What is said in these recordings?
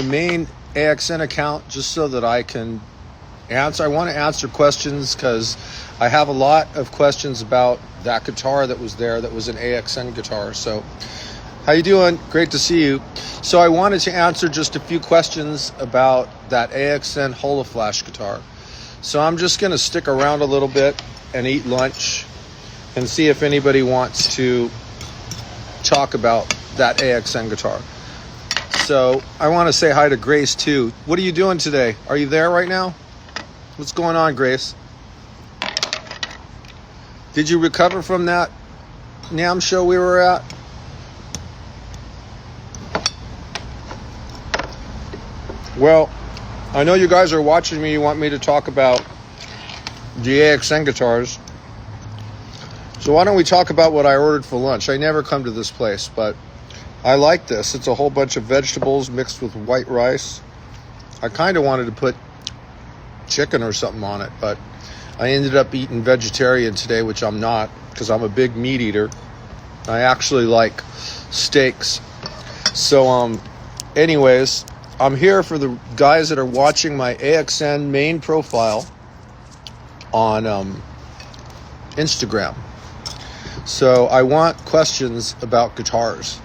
main AXN account just so that I can answer. I want to answer questions because I have a lot of questions about that guitar that was there that was an AXN guitar. So how you doing? Great to see you. So I wanted to answer just a few questions about that AXN Holoflash guitar. So I'm just going to stick around a little bit and eat lunch and see if anybody wants to talk about that AXN guitar. So I want to say hi to Grace too. What are you doing today? Are you there right now? What's going on, Grace? Did you recover from that NAMM show we were at? Well, I know you guys are watching me. You want me to talk about the AXN guitars. So why don't we talk about what I ordered for lunch? I never come to this place, but I like this. It's a whole bunch of vegetables mixed with white rice. I kind of wanted to put chicken or something on it, but I ended up eating vegetarian today, which I'm not because I'm a big meat eater. I actually like steaks. So anyways, I'm here for the guys that are watching my AXN main profile on Instagram. So I want questions about guitars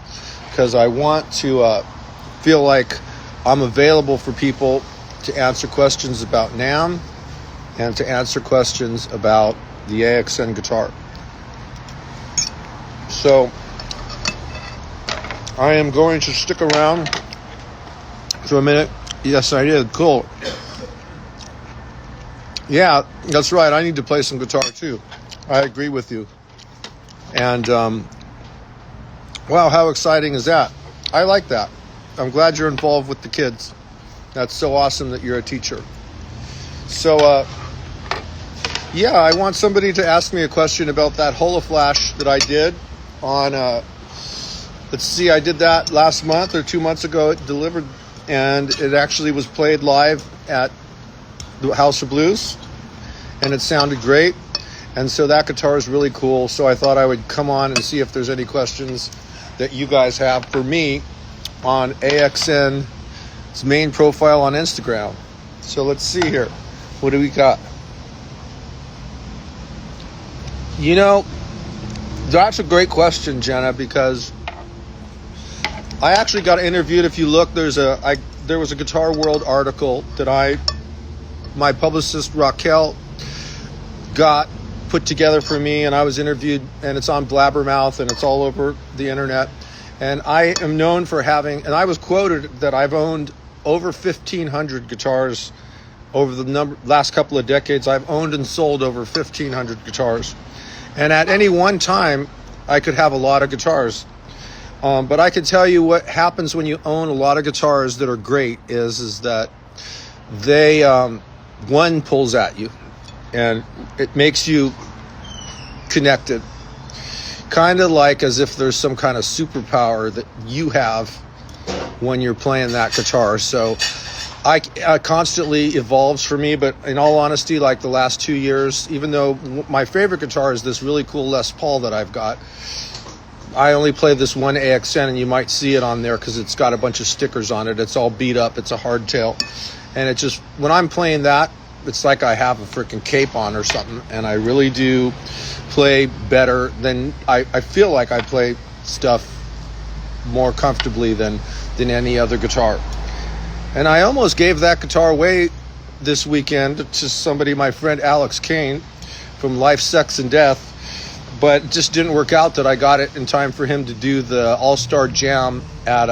because I want to feel like I'm available for people to answer questions about NAMM and to answer questions about the AXN guitar. So I am going to stick around for a minute. Yes, I did. Cool. Yeah, that's right. I need to play some guitar too. I agree with you. And wow, how exciting is that? I like that. I'm glad you're involved with the kids. That's so awesome that you're a teacher. So yeah, I want somebody to ask me a question about that Holoflash that I did on let's see, I did that last month or 2 months ago. It delivered and it actually was played live at the House of Blues and it sounded great. And so that guitar is really cool. So I thought I would come on and see if there's any questions that you guys have for me on AXN's main profile on Instagram. So let's see here. What do we got? You know, that's a great question, Jenna, because I actually got interviewed. If you look, there was a Guitar World article that my publicist Raquel got put together for me, and I was interviewed, and it's on Blabbermouth and it's all over the internet. And I am known for having, and I was quoted that I've owned over 1,500 guitars over the last couple of decades. I've owned and sold over 1,500 guitars, and at any one time I could have a lot of guitars. But I can tell you what happens when you own a lot of guitars that are great is that they one pulls at you and it makes you connected, kind of like as if there's some kind of superpower that you have when you're playing that guitar. So I constantly evolves for me, but in all honesty, like the last 2 years, even though my favorite guitar is this really cool Les Paul that I've got, I only play this one AXN, and you might see it on there because it's got a bunch of stickers on it. It's all beat up. It's a hardtail. And it just, when I'm playing that, it's like I have a freaking cape on or something. And I really do play better than, I feel like I play stuff more comfortably than any other guitar. And I almost gave that guitar away this weekend to somebody, my friend Alex Kane from Life, Sex, and Death. But it just didn't work out that I got it in time for him to do the All-Star Jam at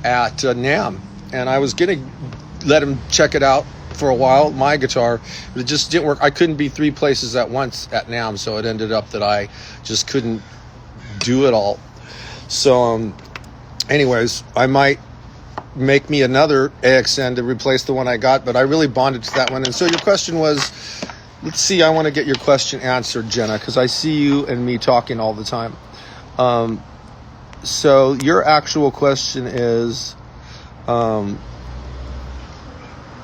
NAMM. And I was going to let him check it out for a while, my guitar, but it just didn't work. I couldn't be 3 places at once at NAMM, so it ended up that I just couldn't do it all. So anyways, I might make me another AXN to replace the one I got, but I really bonded to that one. And so your question was, let's see, I want to get your question answered, Jenna, because I see you and me talking all the time. So your actual question is,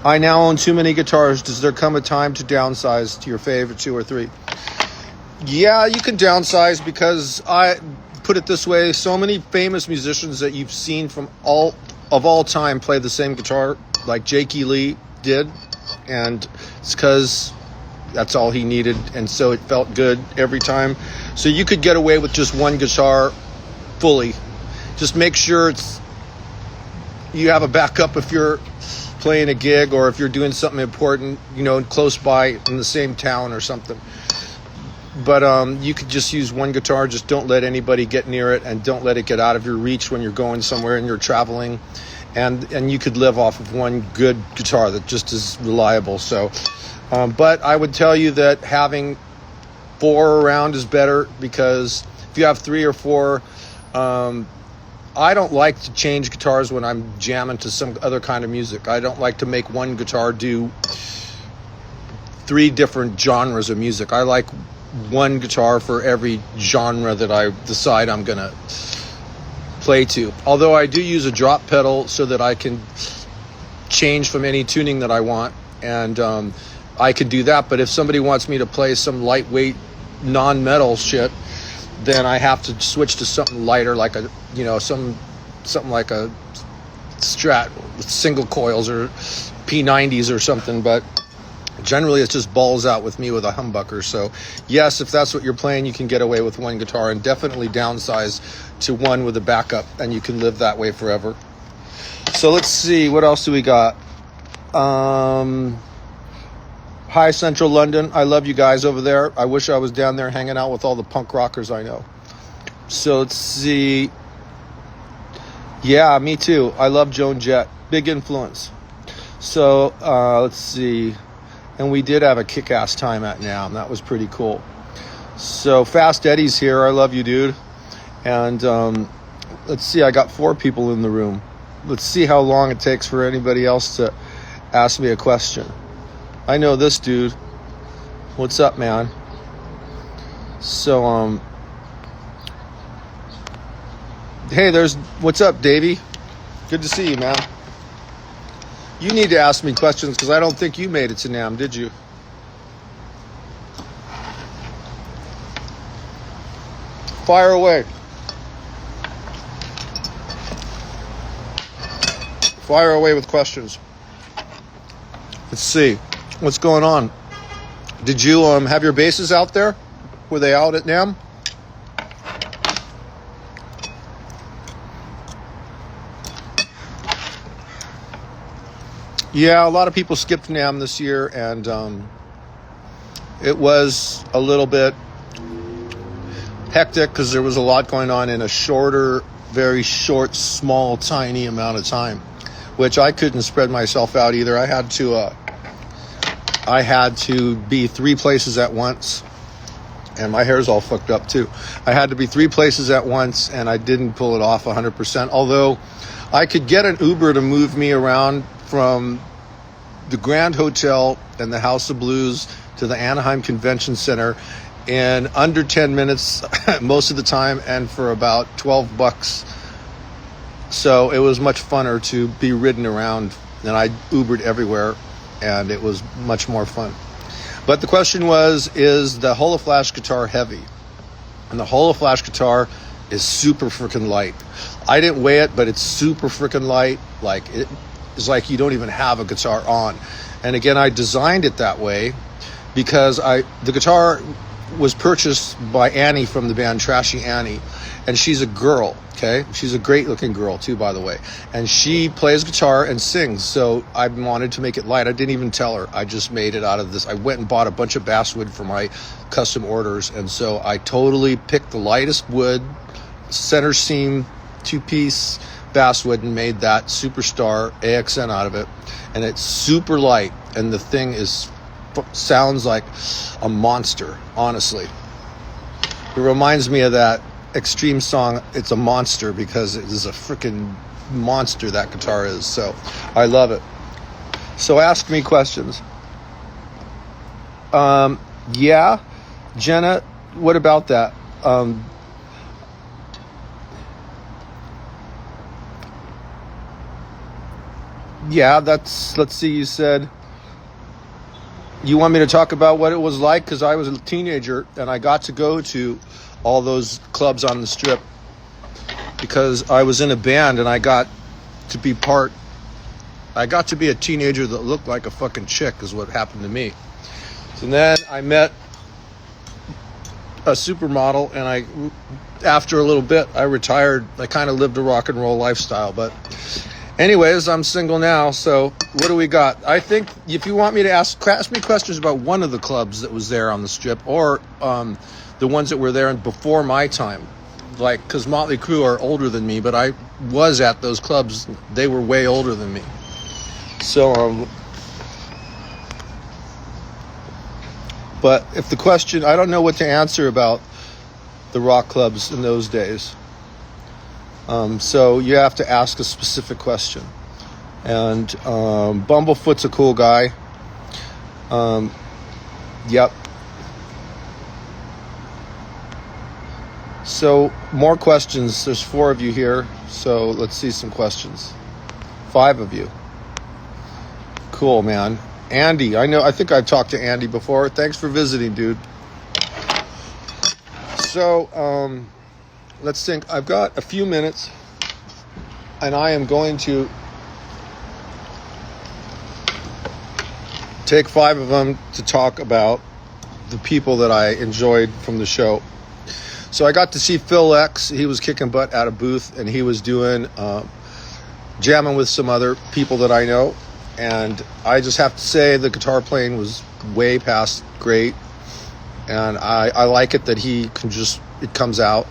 I now own too many guitars. Does there come a time to downsize to your favorite 2 or 3? Yeah, you can downsize because I put it this way. So many famous musicians that you've seen from all of all time play the same guitar like Jakey Lee did, and it's because that's all he needed, and so it felt good every time. So you could get away with just one guitar fully. Just make sure you have a backup if you're playing a gig or if you're doing something important, close by in the same town or something. But you could just use one guitar. Just don't let anybody get near it, and don't let it get out of your reach when you're going somewhere and you're traveling. And you could live off of one good guitar that just is reliable. So, but I would tell you that having 4 around is better, because if you have 3 or 4, I don't like to change guitars when I'm jamming to some other kind of music. I don't like to make one guitar do 3 different genres of music. I like one guitar for every genre that I decide I'm going to play to. Although I do use a drop pedal so that I can change from any tuning that I want, and I can do that. But if somebody wants me to play some lightweight non-metal shit, then I have to switch to something lighter, like something like a Strat with single coils or P90s or something. But generally it's just balls out with me with a humbucker. So yes, if that's what you're playing, you can get away with one guitar, and definitely downsize to one with a backup, and you can live that way forever. So let's see, what else do we got? Hi, Central London. I love you guys over there. I wish I was down there hanging out with all the punk rockers I know. So let's see. Yeah, me too. I love Joan Jett. Big influence. So let's see. And we did have a kick-ass time at NAMM. That was pretty cool. So Fast Eddie's here. I love you, dude. And let's see. I got 4 people in the room. Let's see how long it takes for anybody else to ask me a question. I know this dude. What's up, man? So, hey, what's up, Davey? Good to see you, man. You need to ask me questions, because I don't think you made it to NAMM, did you? Fire away. Fire away with questions. Let's see. What's going on? Did you have your basses out there? Were they out at NAMM? Yeah, a lot of people skipped NAMM this year, and it was a little bit hectic because there was a lot going on in a very short, small, tiny amount of time, which I couldn't spread myself out either. I had to be 3 places at once, and my hair's all fucked up too. I had to be 3 places at once, and I didn't pull it off 100%, although I could get an Uber to move me around from the Grand Hotel and the House of Blues to the Anaheim Convention Center in under 10 minutes most of the time, and for about $12. So it was much funner to be ridden around, and I Ubered everywhere, and it was much more fun. But the question was, is the Holoflash guitar heavy? And the Holoflash guitar is super freaking light. I didn't weigh it, but it's super freaking light. Like, it's like you don't even have a guitar on. And again, I designed it that way because the guitar was purchased by Annie from the band Trashy Annie, and she's a girl, okay? She's a great looking girl too, by the way. And she plays guitar and sings, so I wanted to make it light. I didn't even tell her. I just made it out of this. I went and bought a bunch of basswood for my custom orders, and so I totally picked the lightest wood, center seam, 2-piece basswood, and made that Superstar AXN out of it. And it's super light, and the thing sounds like a monster, honestly. It reminds me of that Extreme song, It's a Monster, because it is a freaking monster, that guitar is. So I love it. So ask me questions. Yeah, Jenna, what about that? Yeah, let's see, you said you want me to talk about what it was like, because I was a teenager and I got to go to all those clubs on the Strip because I was in a band, and I got to be a teenager that looked like a fucking chick is what happened to me. So then I met a supermodel, and after a little bit, I retired. I kind of lived a rock and roll lifestyle, but anyways, I'm single now. So what do we got? I think if you want me to ask me questions about one of the clubs that was there on the strip, or the ones that were there before my time, like, because Motley Crue are older than me, but I was at those clubs. They were way older than me. So, but if the question, I don't know what to answer about the rock clubs in those days. So you have to ask a specific question. And Bumblefoot's a cool guy. Yep. So more questions. There's 4 of you here. So let's see some questions. 5 of you. Cool, man. Andy, I think I've talked to Andy before. Thanks for visiting, dude. So, let's think. I've got a few minutes, and I am going to take 5 of them to talk about the people that I enjoyed from the show. So I got to see Phil X. He was kicking butt at a booth, and he was doing jamming with some other people that I know. And I just have to say the guitar playing was way past great. And I like it that it comes out.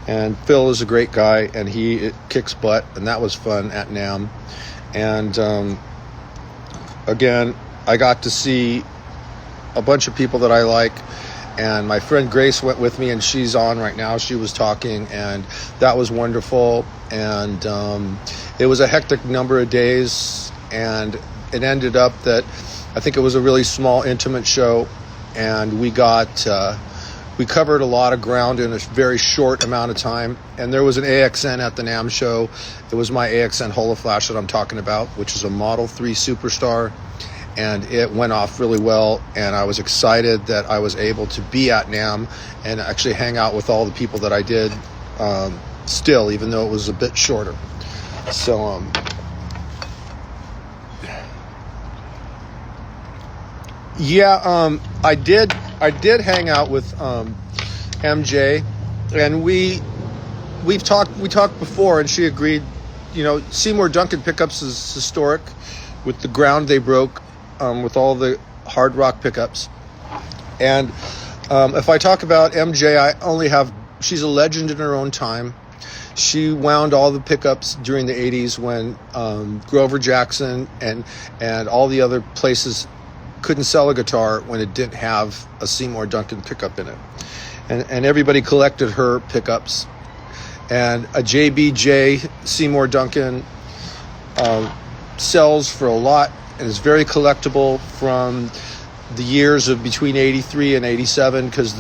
And Phil is a great guy, and it kicks butt, and that was fun at NAMM. And again, I got to see a bunch of people that I like. And my friend Grace went with me, and she's on right now. She was talking, and that was wonderful. And it was a hectic number of days. And it ended up that I think it was a really small, intimate show, and we covered a lot of ground in a very short amount of time. And there was an AXN at the NAMM show. It was my AXN Holoflash that I'm talking about, which is a Model 3 Superstar, and it went off really well. And I was excited that I was able to be at NAMM and actually hang out with all the people that I did still, even though it was a bit shorter. So, I did hang out with MJ, and we talked before, and she agreed. Seymour Duncan pickups is historic with the ground they broke with all the hard rock pickups. And if I talk about MJ, she's a legend in her own time. She wound all the pickups during the 80s when Grover Jackson and all the other places couldn't sell a guitar when it didn't have a Seymour Duncan pickup in it. And everybody collected her pickups. And a JBJ Seymour Duncan sells for a lot and is very collectible from the years of between 83 and 87, because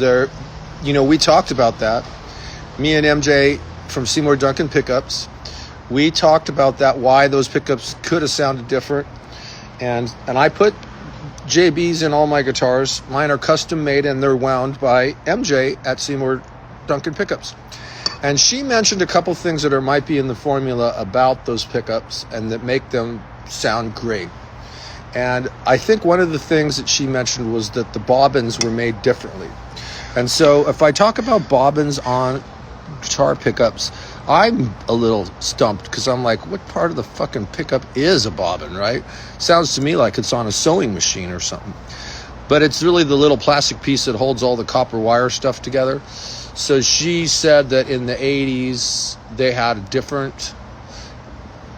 we talked about that. Me and MJ from Seymour Duncan pickups, we talked about that, why those pickups could have sounded different. And I put JBs in all my guitars. Mine are custom made, and they're wound by MJ at Seymour Duncan Pickups. And she mentioned a couple things that might be in the formula about those pickups and that make them sound great. And I think one of the things that she mentioned was that the bobbins were made differently. And so if I talk about bobbins on guitar pickups, I'm a little stumped, because I'm like, what part of the fucking pickup is a bobbin, right? Sounds to me like it's on a sewing machine or something. But it's really the little plastic piece that holds all the copper wire stuff together. So she said that in the 80s, they had a different...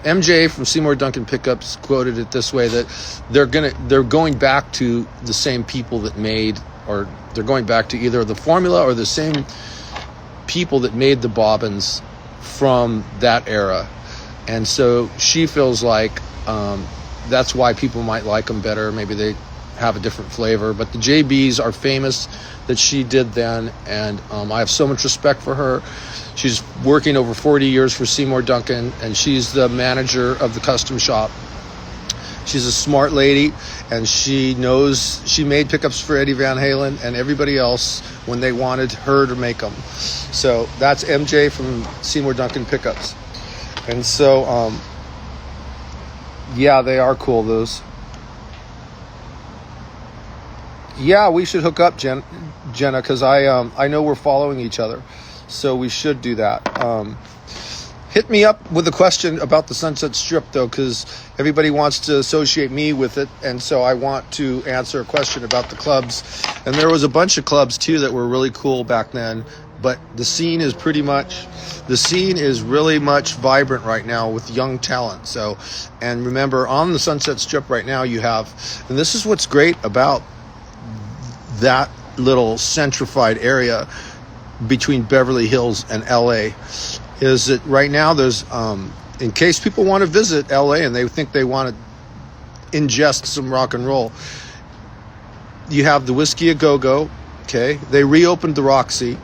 MJ from Seymour Duncan Pickups quoted it this way, that they're going back to the same people that made, or they're going back to either the formula or the same people that made the bobbins from that era. And so she feels like that's why people might like them better. Maybe they have a different flavor, but the JBs are famous that she did then, and I have so much respect for her. She's working over 40 years for Seymour Duncan, and she's the manager of the custom shop. She's a smart lady, and she made pickups for Eddie Van Halen and everybody else when they wanted her to make them. So that's MJ from Seymour Duncan Pickups. And so Yeah, they are cool, those. Yeah, we should hook up, Jenna, because I know we're following each other, so we should do that. Hit me up with a question about the Sunset Strip, though, because everybody wants to associate me with it, and so I want to answer a question about the clubs. And there was a bunch of clubs too that were really cool back then, but the scene is really much vibrant right now with young talent. So, and remember, on the Sunset Strip right now you have, and this is what's great about that little centrified area between Beverly Hills and LA, is that right now there's, in case people want to visit LA and they think they want to ingest some rock and roll, you have the Whiskey A Go-Go, okay? They reopened the Roxy.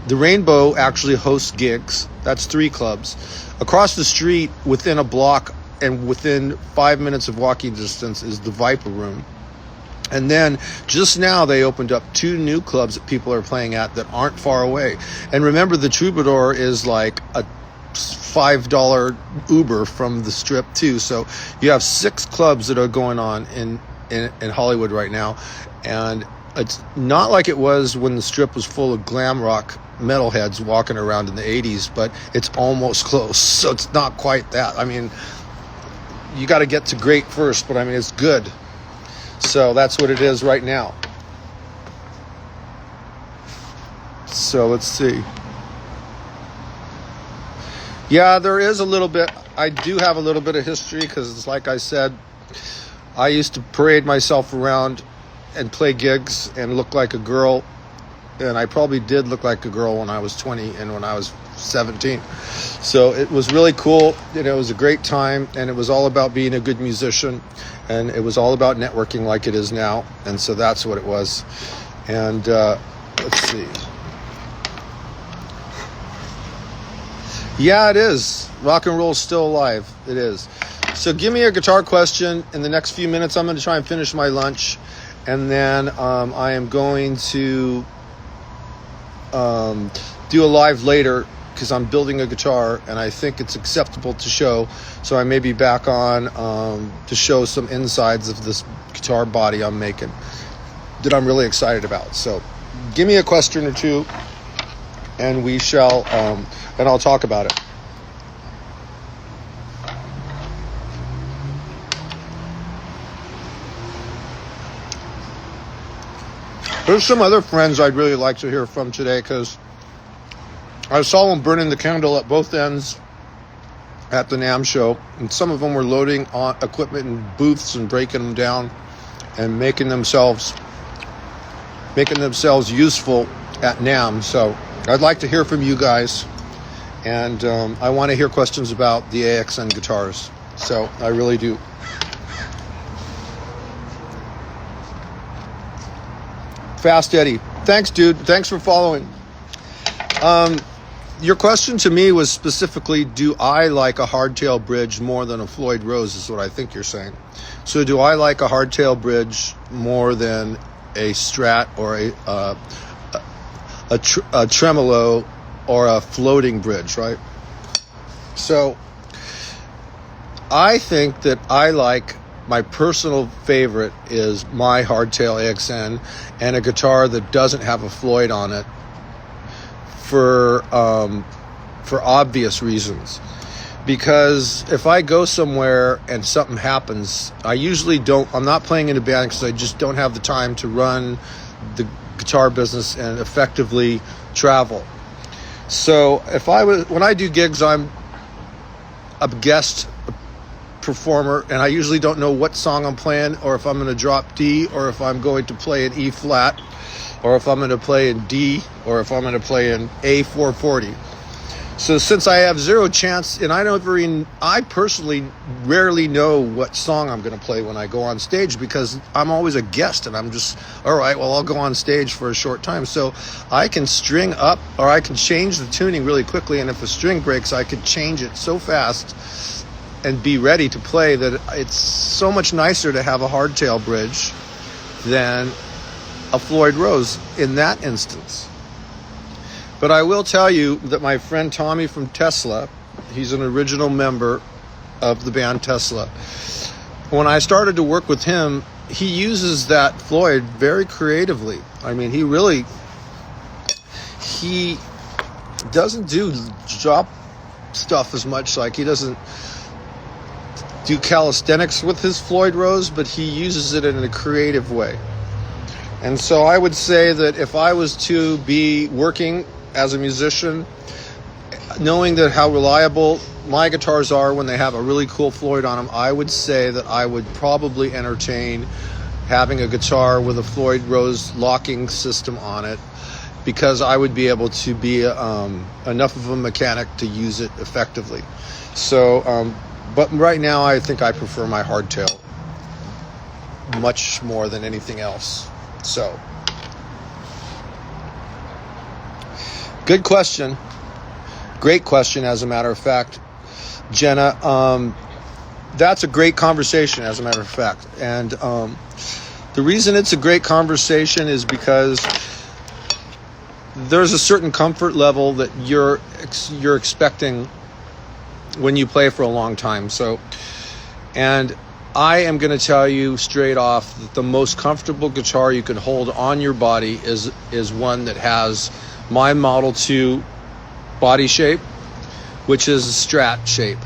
The Rainbow actually hosts gigs. That's 3 clubs. Across the street, within a block and within 5 minutes of walking distance, is the Viper Room. And then just now they opened up 2 new clubs that people are playing at that aren't far away. And remember, the Troubadour is like a $5 Uber from the Strip too. So you have 6 clubs that are going on in Hollywood right now. And it's not like it was when the Strip was full of glam rock metalheads walking around in the 80s, but it's almost close. So it's not quite that. I mean, you got to get to great first, but I mean, it's good. So that's what it is right now. So let's see. Yeah, there is a little bit. I do have a little bit of history because it's like I said, I used to parade myself around and play gigs and look like a girl. And I probably did look like a girl when I was 20 and when I was 17. So it was really cool. It was a great time, and it was all about being a good musician, and it was all about networking like it is now. And so that's what it was. And let's see. Yeah, it is. Rock and roll is still alive. It is. So give me a guitar question in the next few minutes. I'm going to try and finish my lunch, and then I am going to do a live later because I'm building a guitar and I think it's acceptable to show. So I may be back on to show some insides of this guitar body I'm making that I'm really excited about. So give me a question or two and we shall, and I'll talk about it. There's some other friends I'd really like to hear from today because I saw them burning the candle at both ends at the NAMM show, and some of them were loading on equipment in booths and breaking them down and making themselves useful at NAMM. So I'd like to hear from you guys, and I want to hear questions about the AXN guitars. So I really do. Fast Eddie. Thanks, dude. Thanks for following. Your question to me was specifically, do I like a hardtail bridge more than a Floyd Rose, is what I think you're saying. So do I like a hardtail bridge more than a Strat or a tremolo or a floating bridge, right? So I think that I like, my personal favorite is my hardtail AXN and a guitar that doesn't have a Floyd on it for obvious reasons. Because if I go somewhere and something happens, I'm not playing in a band because I just don't have the time to run the guitar business and effectively travel. So when I do gigs, I'm a guest performer, and I usually don't know what song I'm playing, or if I'm going to drop D, or if I'm going to play an E flat, or if I'm going to play in D, or if I'm going to play in A440. So since I have zero chance, and I personally rarely know what song I'm going to play when I go on stage, because I'm always a guest and I'm just, all right, well, I'll go on stage for a short time. So I can string up, or I can change the tuning really quickly, and if a string breaks, I could change it so fast and be ready to play that it's so much nicer to have a hardtail bridge than a Floyd Rose in that instance. But I will tell you that my friend Tommy from Tesla, he's an original member, of the band Tesla. When I started to work with him, he uses that Floyd very creatively. I mean, he doesn't do drop stuff as much. Like, he doesn't do calisthenics with his Floyd Rose, but he uses it in a creative way. And so I would say that if I was to be working as a musician, knowing that how reliable my guitars are when they have a really cool Floyd on them, I would say that I would probably entertain having a guitar with a Floyd Rose locking system on it, because I would be able to be enough of a mechanic to use it effectively. So, but right now I think I prefer my hardtail much more than anything else. So, good question. Great question, as a matter of fact, Jenna. That's a great conversation, as a matter of fact. And the reason it's a great conversation is because there's a certain comfort level that you're expecting when you play for a long time. So, and I am going to tell you straight off that the most comfortable guitar you can hold on your body is one that has my Model 2 body shape, which is a Strat shape.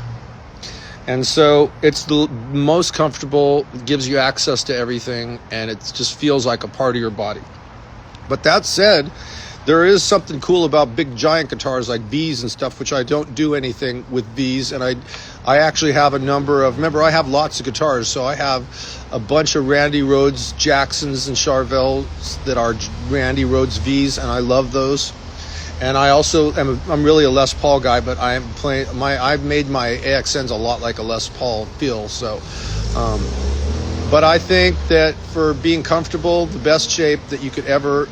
And so it's the most comfortable, gives you access to everything, and it just feels like a part of your body. But that said, there is something cool about big giant guitars like V's and stuff, which I don't do anything with V's. And I actually have a number of, remember, I have lots of guitars. So I have a bunch of Randy Rhoads Jacksons and Charvels that are Randy Rhoads V's, and I love those. And I also I'm really a Les Paul guy, but I've made my AXNs a lot like a Les Paul feel. So, but I think that for being comfortable, the best shape that you could ever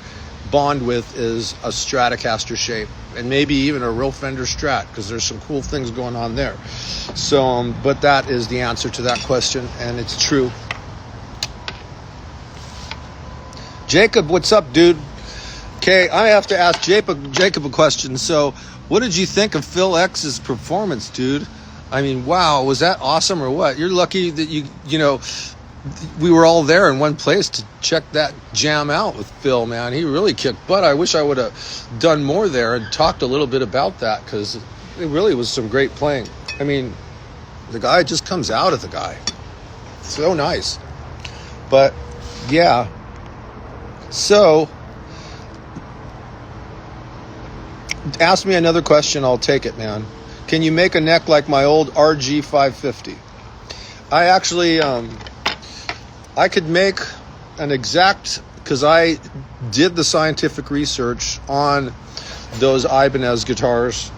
bond with is a Stratocaster shape, and maybe even a real Fender Strat, because there's some cool things going on there. So, but that is the answer to that question, and it's true. Jacob, what's up, dude? Okay, I have to ask Jacob a question. So, what did you think of Phil X's performance, dude? I mean, wow, was that awesome or what? You're lucky that you know, we were all there in one place to check that jam out with Phil, man. He really kicked butt. I wish I would have done more there and talked a little bit about that, because it really was some great playing. I mean, the guy just comes out of the guy. So nice. But, yeah. So, ask me another question, I'll take it, man. Can you make a neck like my old RG 550? I actually, I could make an exact, because I did the scientific research on those Ibanez guitars,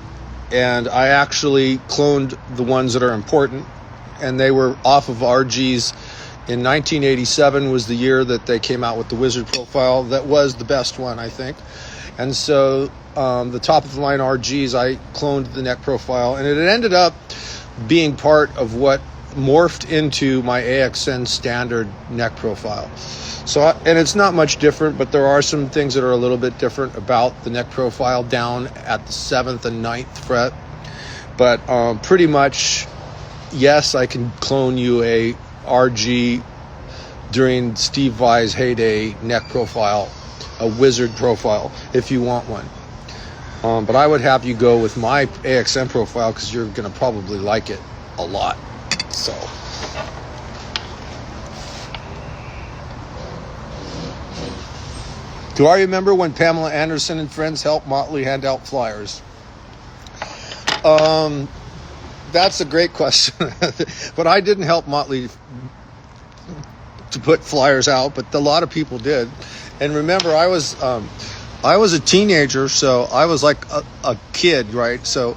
and I actually cloned the ones that are important, and they were off of RGs. In 1987 was the year that they came out with the Wizard profile. That was the best one, I think. And so the top of the line RGs, I cloned the neck profile, and it ended up being part of what morphed into my AXN standard neck profile. So, and it's not much different, but there are some things that are a little bit different about the neck profile down at the 7th and 9th fret. But pretty much, yes, I can clone you a RG during Steve Vai's heyday neck profile, a Wizard profile, if you want one. But I would have you go with my AXN profile, because you're going to probably like it a lot. So, do I remember when Pamela Anderson and friends helped Motley hand out flyers? That's a great question. But I didn't help Motley to put flyers out, but a lot of people did. And remember, I was a teenager, so I was like a kid, right? So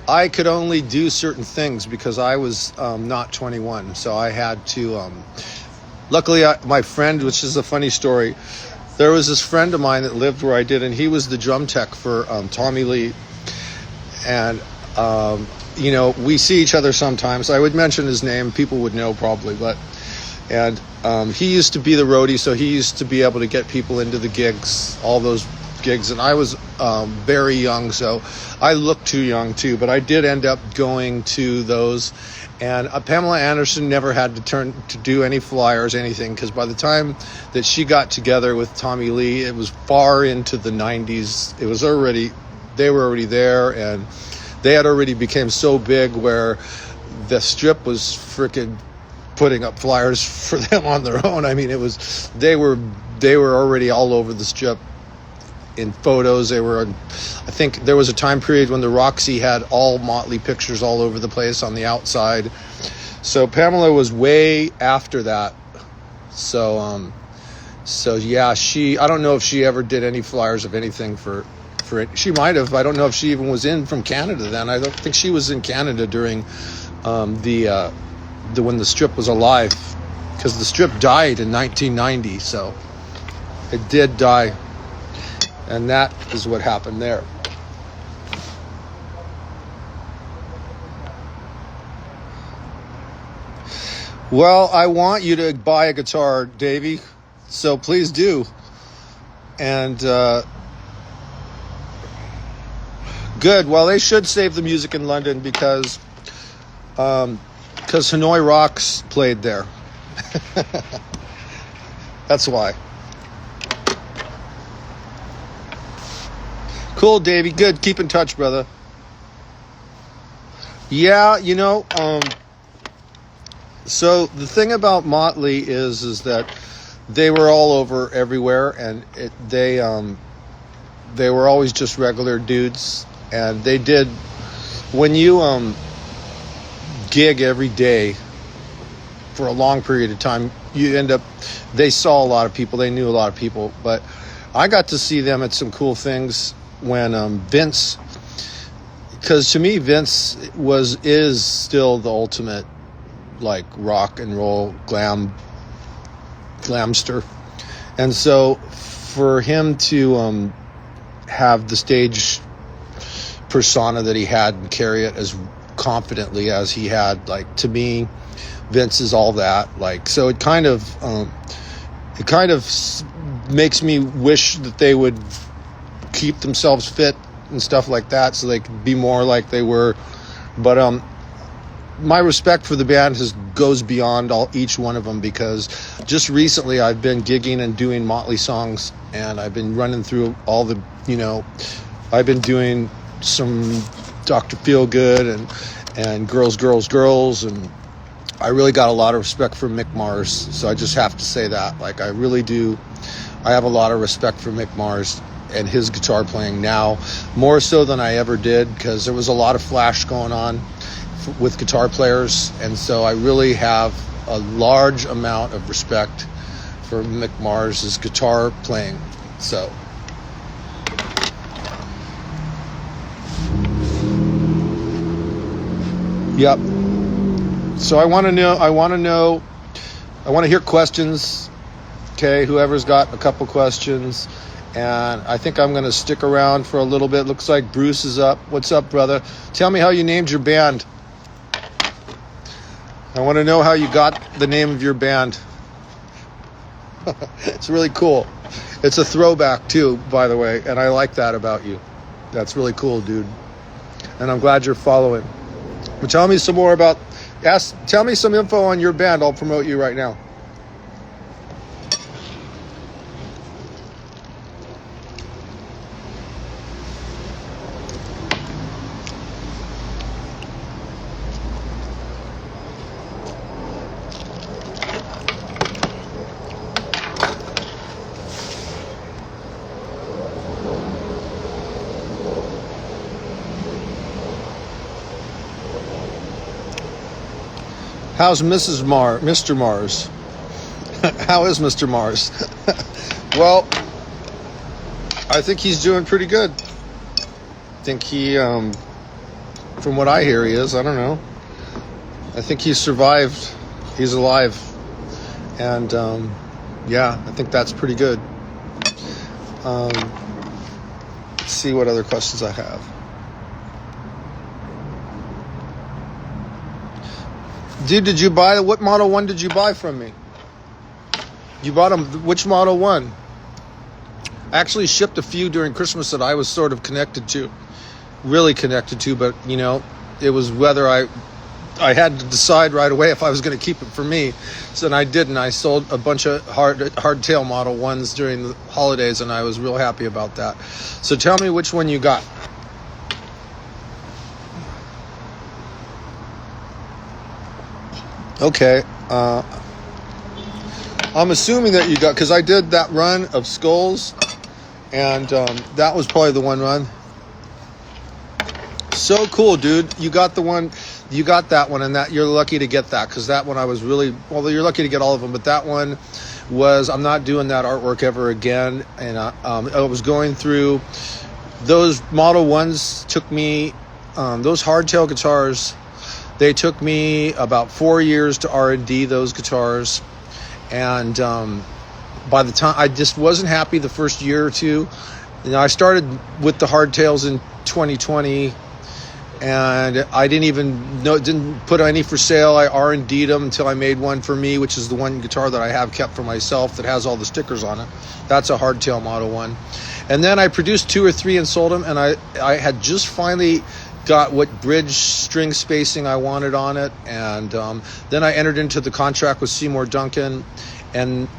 I could only do certain things because I was not 21. So I had to, luckily my friend, which is a funny story, there was this friend of mine that lived where I did, and he was the drum tech for Tommy Lee. And, you know, we see each other sometimes. I would mention his name, people would know probably, but, and he used to be the roadie, so he used to be able to get people into the gigs, all those gigs, and I was very young, so I looked too young too. But I did end up going to those, and Pamela Anderson never had to do any flyers, anything, because by the time that she got together with Tommy Lee, it was far into the 90s. They were already there, and they had already became so big where the Strip was freaking putting up flyers for them on their own. I mean, they were already all over the Strip in photos. I think there was a time period when the Roxy had all Motley pictures all over the place on the outside. So Pamela was way after that. So yeah, I don't know if she ever did any flyers of anything for it. She might have. I don't know if she even was in from Canada then. I don't think she was in Canada during when the Strip was alive, because the Strip died in 1990, so it did die, and that is what happened there. Well, I want you to buy a guitar, Davey, so please do. And good. Well, they should save the music in London because Hanoi Rocks played there. That's why. Cool, Davey. Good. Keep in touch, brother. Yeah, so the thing about Motley is that they were all over everywhere, and they were always just regular dudes, and they did, when you gig every day for a long period of time, they saw a lot of people, they knew a lot of people. But I got to see them at some cool things when Vince, because to me Vince is still the ultimate like rock and roll glamster, and so for him to have the stage persona that he had and carry it as confidently as he had, like, to me Vince is all that. Like, so it kind of makes me wish that they would keep themselves fit and stuff like that, so they could be more like they were. But my respect for the band goes beyond each one of them, because just recently I've been gigging and doing Motley songs, and I've been running through all the, I've been doing some Dr. Feelgood and Girls, and I really got a lot of respect for Mick Mars. So I just have to say that, like, I really do. I have a lot of respect for Mick Mars and his guitar playing now, more so than I ever did, because there was a lot of flash going on with guitar players, and so I really have a large amount of respect for Mick Mars' guitar playing. So yep. So I want to hear questions. Okay, whoever's got a couple questions. And I think I'm going to stick around for a little bit. Looks like Bruce is up. What's up, brother? Tell me how you named your band. I want to know how you got the name of your band. It's really cool. It's a throwback too, by the way, and I like that about you. That's really cool, dude. And I'm glad you're following. But tell me some more tell me some info on your band. I'll promote you right now. How's Mr. Mars? How is Mr. Mars? Well, I think he's doing pretty good. I think he, from what I hear, he is. I don't know. I think he's survived. He's alive. And, yeah, I think that's pretty good. Let's see what other questions I have. Dude, what Model 1 did you buy from me? You bought which Model 1? I actually shipped a few during Christmas that I was sort of really connected to, but it was whether I had to decide right away if I was going to keep it for me. So then I didn't. I sold a bunch of hardtail Model 1s during the holidays, and I was real happy about that. So tell me which one you got. Okay. I'm assuming that you got, because I did that run of skulls, and that was probably the one run. So cool, dude. You got the one. You got that one, and that you're lucky to get that, because that one I was really, well, you're lucky to get all of them, but that one was, I'm not doing that artwork ever again. And I was going through those Model 1s. Took me, those hardtail guitars, they took me about 4 years to R&D those guitars. And by the time, I just wasn't happy the first year or two. I started with the hardtails in 2020, and I didn't put any for sale. I R&D'd them until I made one for me, which is the one guitar that I have kept for myself that has all the stickers on it. That's a hardtail Model 1. And then I produced 2 or 3 and sold them, and I had just finally got what bridge string spacing I wanted on it. And then I entered into the contract with Seymour Duncan, and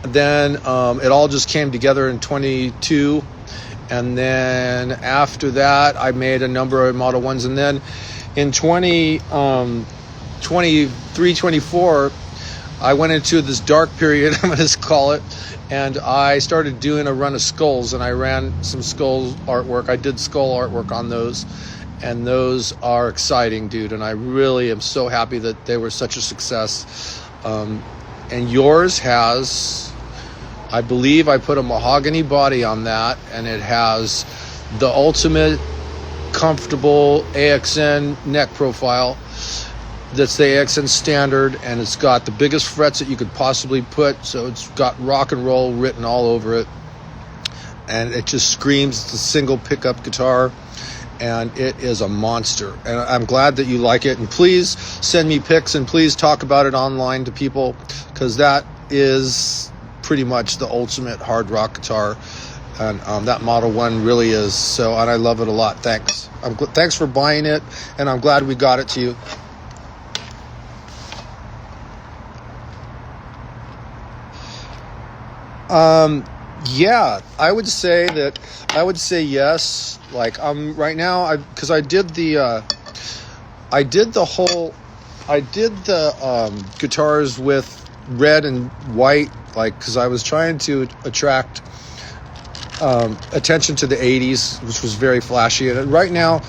then it all just came together in 22. And then after that, I made a number of Model 1s. And then in 23, 24, I went into this dark period, I'm going to call it, and I started doing a run of skulls, and I ran some skull artwork. I did skull artwork on those, and those are exciting, dude. And I really am so happy that they were such a success. And yours has, I believe I put a mahogany body on that, and it has the ultimate comfortable AXN neck profile. That's the AXN standard, and it's got the biggest frets that you could possibly put, so it's got rock and roll written all over it, and it just screams. It's a single pickup guitar, and it is a monster. And I'm glad that you like it, and please send me pics, and please talk about it online to people, because that is pretty much the ultimate hard rock guitar, and that Model 1 really is. So, and I love it a lot. Thanks. Thanks for buying it, and I'm glad we got it to you. Yeah, I would say yes. Like right now, because I did the guitars with red and white, like, because I was trying to attract attention to the 80s, which was very flashy. And right now,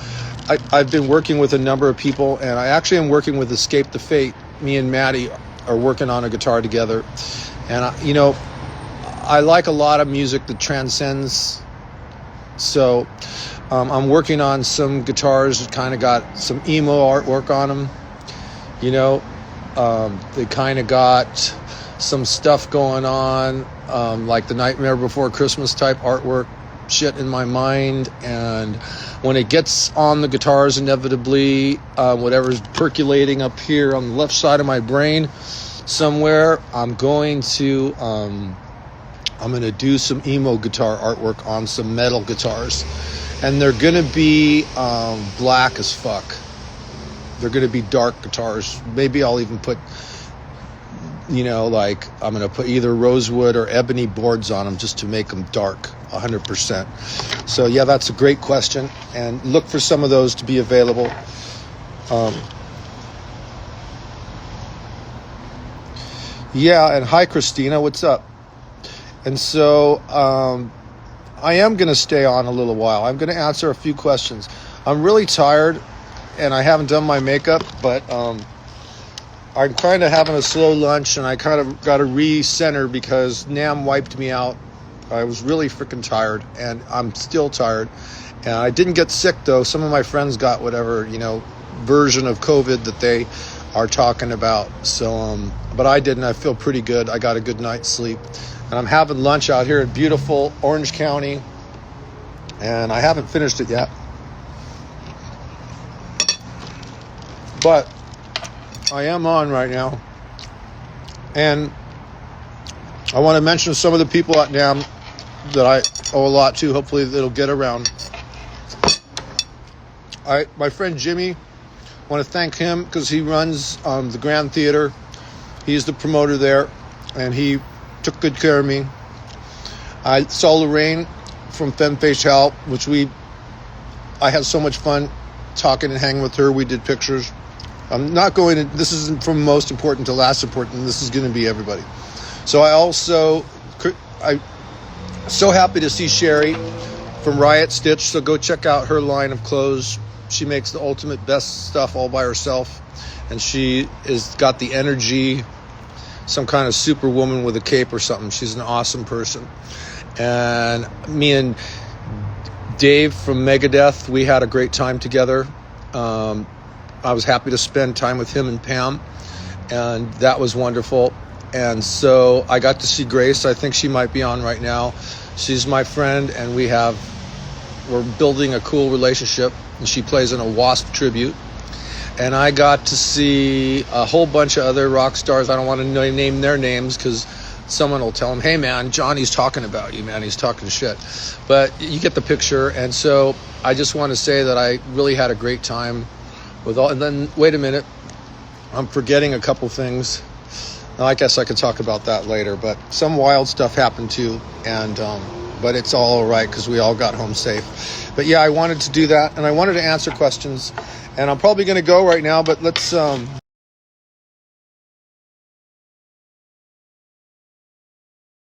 I've been working with a number of people, and I actually am working with Escape the Fate. Me and Maddie are working on a guitar together, and I like a lot of music that transcends. So I'm working on some guitars that kind of got some emo artwork on them. They kind of got some stuff going on, like the Nightmare Before Christmas type artwork shit in my mind. And when it gets on the guitars, inevitably, whatever's percolating up here on the left side of my brain somewhere, I'm going to do some emo guitar artwork on some metal guitars, and they're gonna be black as fuck. They're gonna be dark guitars. Maybe I'll even put, like, I'm gonna put either rosewood or ebony boards on them just to make them dark 100%. So yeah, that's a great question, and look for some of those to be available. Yeah, and hi Christina, what's up? And so I am going to stay on a little while. I'm going to answer a few questions. I'm really tired, and I haven't done my makeup, but I'm kind of having a slow lunch, and I kind of got to recenter because NAMM wiped me out. I was really freaking tired, and I'm still tired. And I didn't get sick, though. Some of my friends got whatever, version of COVID that they are talking about. So, but I didn't. I feel pretty good. I got a good night's sleep. And I'm having lunch out here in beautiful Orange County, and I haven't finished it yet. But I am on right now. And I want to mention some of the people at NAMM that I owe a lot to. Hopefully it'll get around. My friend Jimmy, I want to thank him because he runs the Grand Theater. He's the promoter there, and he took good care of me. I saw Lorraine from Femme Fatale, which I had so much fun talking and hanging with her. We did pictures. I'm not going to, this isn't from most important to last important. This is going to be everybody. So I'm so happy to see Sherry from Riot Stitch. So go check out her line of clothes. She makes the ultimate best stuff all by herself. And she is got the energy, some kind of superwoman with a cape or something. She's an awesome person. And me and Dave from Megadeth, we had a great time together. I was happy to spend time with him and Pam, and that was wonderful. And so I got to see Grace. I think she might be on right now. She's my friend, and we're building a cool relationship, and she plays in a Wasp tribute. And I got to see a whole bunch of other rock stars. I don't want to name their names because someone will tell them, hey man, Johnny's talking about you, man, he's talking shit. But you get the picture. And so I just want to say that I really had a great time with all. And then wait a minute, I'm forgetting a couple things. I guess I could talk about that later, but some wild stuff happened too. And but it's all right because we all got home safe. But yeah, I wanted to do that, and I wanted to answer questions, and I'm probably going to go right now, but let's